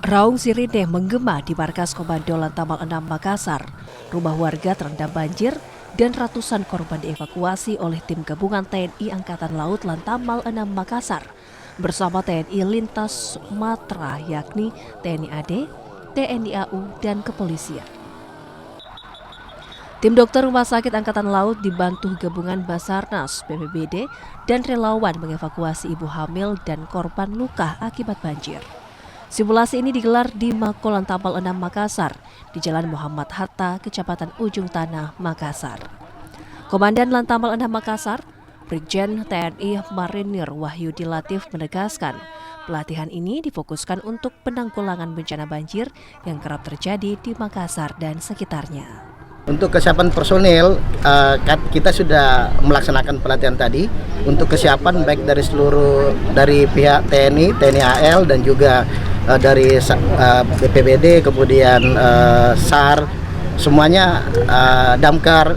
Raung sirine menggema di markas Komando Lantamal 6 Makassar. Rumah warga terendam banjir dan ratusan korban dievakuasi oleh tim gabungan TNI Angkatan Laut Lantamal 6 Makassar bersama TNI Lintas Sumatera yakni TNI AD, TNI AU, dan kepolisian. Tim dokter Rumah Sakit Angkatan Laut dibantu gabungan Basarnas, BPBD, dan relawan mengevakuasi ibu hamil dan korban luka akibat banjir. Simulasi ini digelar di Mako Lantamal 6 Makassar, di Jalan Muhammad Hatta, Kecamatan Ujung Tanah, Makassar. Komandan Lantamal 6 Makassar, Brigjen TNI Marinir Wahyudi Latif menegaskan, pelatihan ini difokuskan untuk penanggulangan bencana banjir yang kerap terjadi di Makassar dan sekitarnya. Untuk kesiapan personil, kita sudah melaksanakan pelatihan tadi untuk kesiapan baik dari pihak TNI, TNI AL, dan juga dari BPBD, kemudian SAR, semuanya damkar,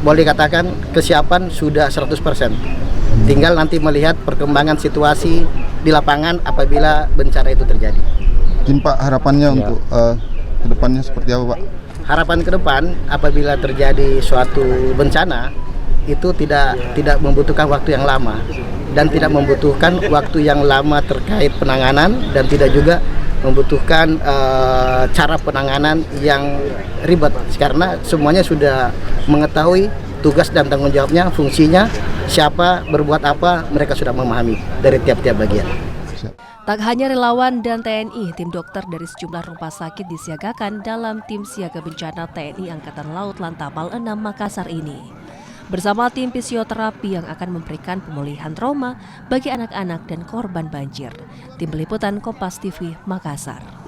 boleh katakan kesiapan sudah 100%. Tinggal nanti melihat perkembangan situasi di lapangan apabila bencana itu terjadi. Mungkin Pak, harapannya untuk kedepannya seperti apa, Pak? Harapan ke depan apabila terjadi suatu bencana itu tidak membutuhkan waktu yang lama dan tidak membutuhkan waktu yang lama terkait penanganan dan tidak juga membutuhkan cara penanganan yang ribet karena semuanya sudah mengetahui tugas dan tanggung jawabnya, fungsinya, siapa berbuat apa, mereka sudah memahami dari tiap-tiap bagian. Tak hanya relawan dan TNI, tim dokter dari sejumlah rumah sakit disiagakan dalam tim siaga bencana TNI Angkatan Laut Lantamal 6 Makassar ini. Bersama tim fisioterapi yang akan memberikan pemulihan trauma bagi anak-anak dan korban banjir. Tim Liputan Kompas TV Makassar.